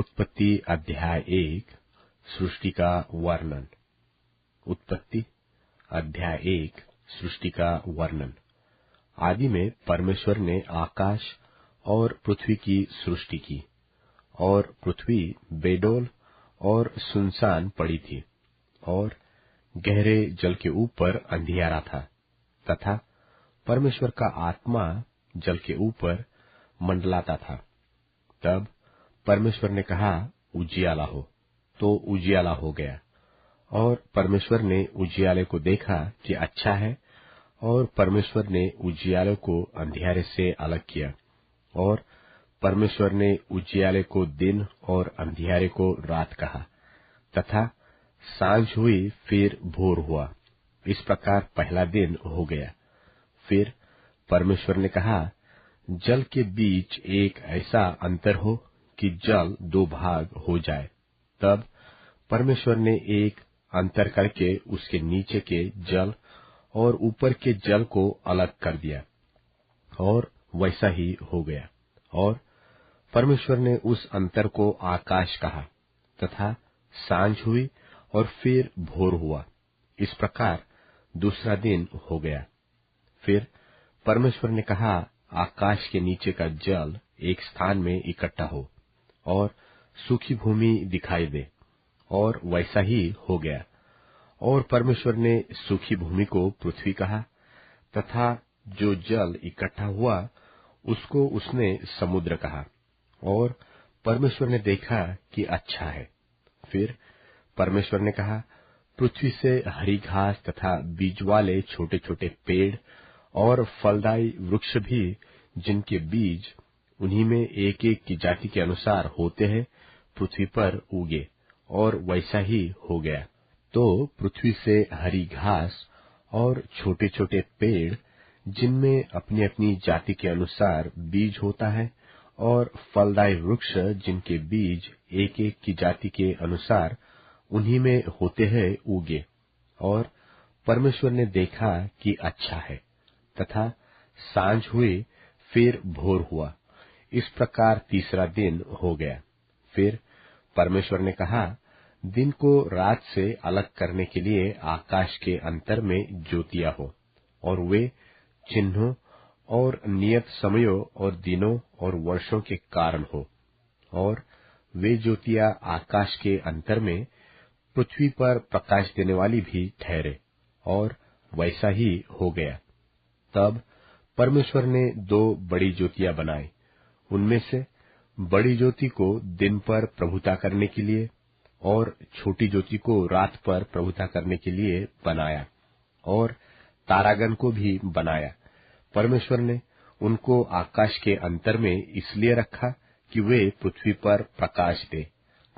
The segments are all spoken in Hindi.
उत्पत्ति अध्याय 1 सृष्टि का वर्णन। उत्पत्ति अध्याय 1 सृष्टि का वर्णन। आदि में परमेश्वर ने आकाश और पृथ्वी की सृष्टि की, और पृथ्वी बेडौल और सुनसान पड़ी थी, और गहरे जल के ऊपर अंधियारा था, तथा परमेश्वर का आत्मा जल के ऊपर मंडलाता था। तब परमेश्वर ने कहा, उजियाला हो, तो उजियाला हो गया। और परमेश्वर ने उजियाले को देखा कि अच्छा है, और परमेश्वर ने उजियाले को अंधियारे से अलग किया, और परमेश्वर ने उजियाले को दिन और अंधियारे को रात कहा। तथा सांझ हुई, फिर भोर हुआ। इस प्रकार पहला दिन हो गया। फिर परमेश्वर ने कहा, जल के बीच एक ऐसा अंतर हो कि जल दो भाग हो जाए। तब परमेश्वर ने एक अंतर करके उसके नीचे के जल और ऊपर के जल को अलग कर दिया, और वैसा ही हो गया। और परमेश्वर ने उस अंतर को आकाश कहा। तथा सांझ हुई और फिर भोर हुआ। इस प्रकार दूसरा दिन हो गया। फिर परमेश्वर ने कहा, आकाश के नीचे का जल एक स्थान में इकट्ठा हो, और सूखी भूमि दिखाई दे, और वैसा ही हो गया। और परमेश्वर ने सूखी भूमि को पृथ्वी कहा, तथा जो जल इकट्ठा हुआ उसको उसने समुद्र कहा। और परमेश्वर ने देखा कि अच्छा है। फिर परमेश्वर ने कहा, पृथ्वी से हरी घास तथा बीज वाले छोटे छोटे पेड़ और फलदायी वृक्ष भी, जिनके बीज उन्हीं में एक एक की जाति के अनुसार होते हैं, पृथ्वी पर उगे, और वैसा ही हो गया। तो पृथ्वी से हरी घास और छोटे छोटे पेड़, जिनमें अपनी अपनी जाति के अनुसार बीज होता है, और फलदायी वृक्ष, जिनके बीज एक एक की जाति के अनुसार उन्हीं में होते हैं, उगे। और परमेश्वर ने देखा कि अच्छा है। तथा सांझ हुई, फिर भोर हुआ। इस प्रकार तीसरा दिन हो गया। फिर परमेश्वर ने कहा, दिन को रात से अलग करने के लिए आकाश के अंतर में ज्योतियां हो, और वे चिन्हों और नियत समयों और दिनों और वर्षों के कारण हो। और वे ज्योतियां आकाश के अंतर में पृथ्वी पर प्रकाश देने वाली भी ठहरे, और वैसा ही हो गया। तब परमेश्वर ने दो बड़ी ज्योतियां बनाई। उनमें से बड़ी ज्योति को दिन पर प्रभुता करने के लिए, और छोटी ज्योति को रात पर प्रभुता करने के लिए बनाया, और तारागण को भी बनाया। परमेश्वर ने उनको आकाश के अंतर में इसलिए रखा कि वे पृथ्वी पर प्रकाश दे,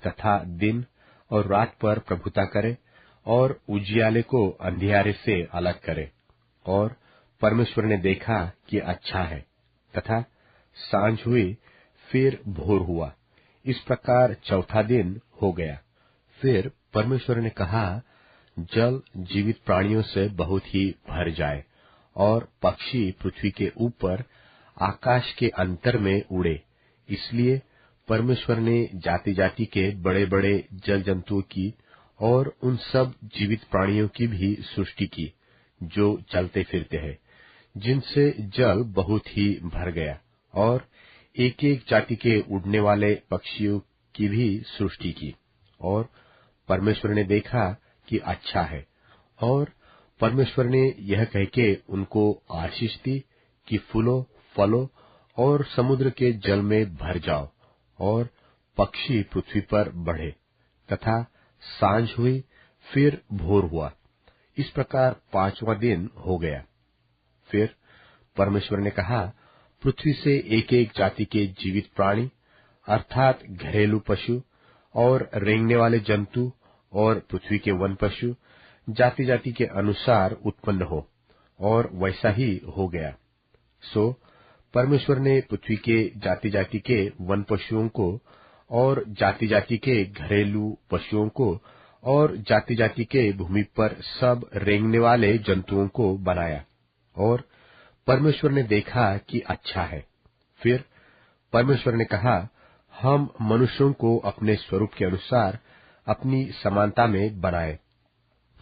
तथा दिन और रात पर प्रभुता करे, और उजियाले को अंधियारे से अलग करे। और परमेश्वर ने देखा कि अच्छा है। तथा सांझ हुई, फिर भोर हुआ। इस प्रकार चौथा दिन हो गया। फिर परमेश्वर ने कहा, जल जीवित प्राणियों से बहुत ही भर जाए, और पक्षी पृथ्वी के ऊपर आकाश के अंतर में उड़े। इसलिए परमेश्वर ने जाति जाति के बड़े बड़े जल जंतुओं की और उन सब जीवित प्राणियों की भी सृष्टि की, जो चलते फिरते हैं, जिनसे जल बहुत ही भर गया। और एक एक जाति के उड़ने वाले पक्षियों की भी सृष्टि की। और परमेश्वर ने देखा कि अच्छा है। और परमेश्वर ने यह कह के उनको आशीष दी कि फूलो, फलो और समुद्र के जल में भर जाओ, और पक्षी पृथ्वी पर बढ़े। तथा सांझ हुई, फिर भोर हुआ। इस प्रकार पांचवां दिन हो गया। फिर परमेश्वर ने कहा, पृथ्वी से एक एक जाति के जीवित प्राणी, अर्थात घरेलू पशु और रेंगने वाले जंतु और पृथ्वी के वन पशु, जाति जाति के अनुसार उत्पन्न हो, और वैसा ही हो गया। सो परमेश्वर ने पृथ्वी के जाति जाति के वन पशुओं को, और जाति जाति के घरेलू पशुओं को, और जाति जाति के भूमि पर सब रेंगने वाले जंतुओं को बनाया। और परमेश्वर ने देखा कि अच्छा है। फिर परमेश्वर ने कहा, हम मनुष्यों को अपने स्वरूप के अनुसार अपनी समानता में बनाए,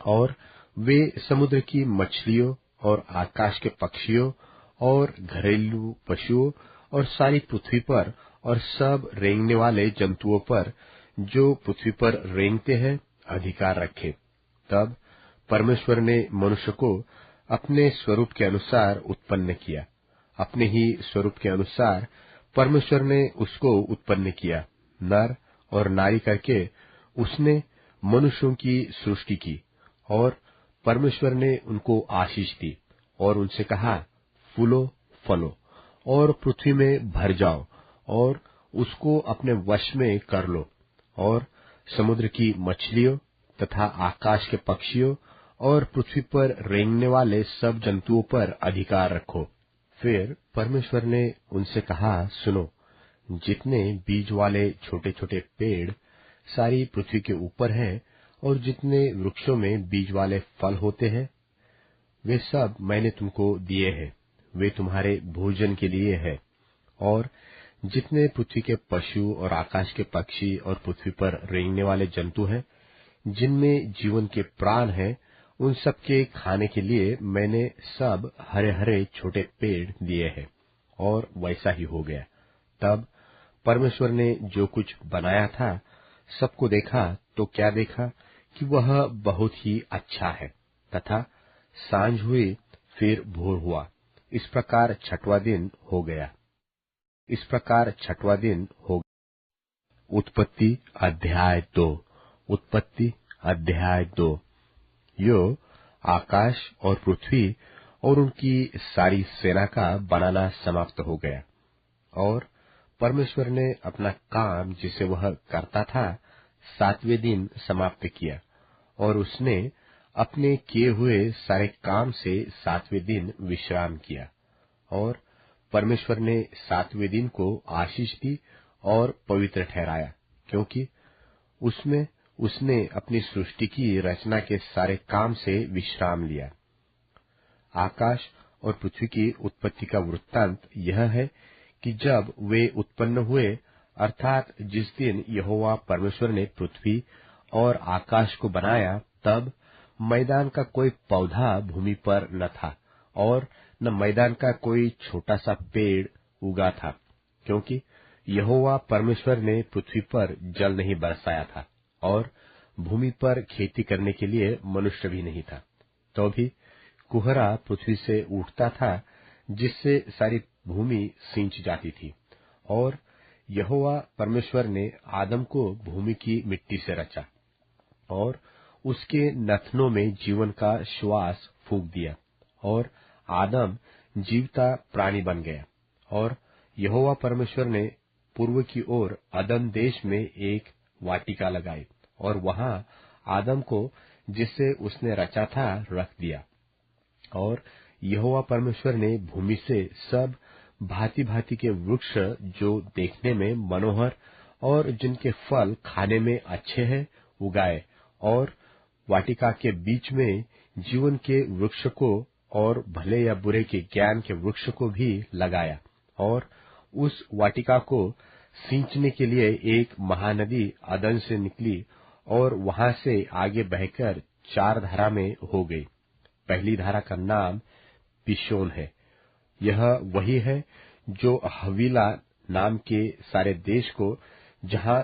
और वे समुद्र की मछलियों और आकाश के पक्षियों और घरेलू पशुओं और सारी पृथ्वी पर और सब रेंगने वाले जंतुओं पर जो पृथ्वी पर रेंगते हैं अधिकार रखे। तब परमेश्वर ने मनुष्य को अपने स्वरूप के अनुसार उत्पन्न किया, अपने ही स्वरूप के अनुसार परमेश्वर ने उसको उत्पन्न किया, नर और नारी करके उसने मनुष्यों की सृष्टि की। और परमेश्वर ने उनको आशीष दी और उनसे कहा, फूलो, फलो और पृथ्वी में भर जाओ और उसको अपने वश में कर लो, और समुद्र की मछलियों तथा आकाश के पक्षियों और पृथ्वी पर रेंगने वाले सब जंतुओं पर अधिकार रखो। फिर परमेश्वर ने उनसे कहा, सुनो, जितने बीज वाले छोटे छोटे पेड़ सारी पृथ्वी के ऊपर हैं, और जितने वृक्षों में बीज वाले फल होते हैं, वे सब मैंने तुमको दिए हैं, वे तुम्हारे भोजन के लिए है। और जितने पृथ्वी के पशु और आकाश के पक्षी और पृथ्वी पर रेंगने वाले जंतु हैं, जिनमें जीवन के प्राण हैं, उन सब के खाने के लिए मैंने सब हरे हरे छोटे पेड़ दिए हैं। और वैसा ही हो गया। तब परमेश्वर ने जो कुछ बनाया था सबको देखा, तो क्या देखा कि वह बहुत ही अच्छा है। तथा सांझ हुई, फिर भोर हुआ। इस प्रकार छठवां दिन हो गया। उत्पत्ति अध्याय 2। उत्पत्ति अध्याय 2। यो आकाश और पृथ्वी और उनकी सारी सेना का बनाना समाप्त हो गया। और परमेश्वर ने अपना काम जिसे वह करता था 7वें दिन समाप्त किया, और उसने अपने किए हुए सारे काम से 7वें दिन विश्राम किया। और परमेश्वर ने 7वें दिन को आशीष दी और पवित्र ठहराया, क्योंकि उसमें उसने अपनी सृष्टि की रचना के सारे काम से विश्राम लिया। आकाश और पृथ्वी की उत्पत्ति का वृत्तांत यह है कि जब वे उत्पन्न हुए, अर्थात जिस दिन यहोवा परमेश्वर ने पृथ्वी और आकाश को बनाया, तब मैदान का कोई पौधा भूमि पर न था, और न मैदान का कोई छोटा सा पेड़ उगा था, क्योंकि यहोवा परमेश्वर ने पृथ्वी पर जल नहीं बरसाया था, और भूमि पर खेती करने के लिए मनुष्य भी नहीं था। तो भी कुहरा पृथ्वी से उठता था, जिससे सारी भूमि सींच जाती थी। और यहोवा परमेश्वर ने आदम को भूमि की मिट्टी से रचा, और उसके नथनों में जीवन का श्वास फूंक दिया, और आदम जीवता प्राणी बन गया। और यहोवा परमेश्वर ने पूर्व की ओर अदन देश में एक वाटिका लगाई, और वहां आदम को, जिसे उसने रचा था, रख दिया। और यहोवा परमेश्वर ने भूमि से सब भांति भांति के वृक्ष जो देखने में मनोहर और जिनके फल खाने में अच्छे हैं उगाए, और वाटिका के बीच में जीवन के वृक्ष को और भले या बुरे के ज्ञान के वृक्ष को भी लगाया। और उस वाटिका को सींचने के लिए एक महानदी अदन से निकली, और वहां से आगे बहकर 4 धारा में हो गई। पहली धारा का नाम पिशोन है। यह वही है जो हवीला नाम के सारे देश को, जहां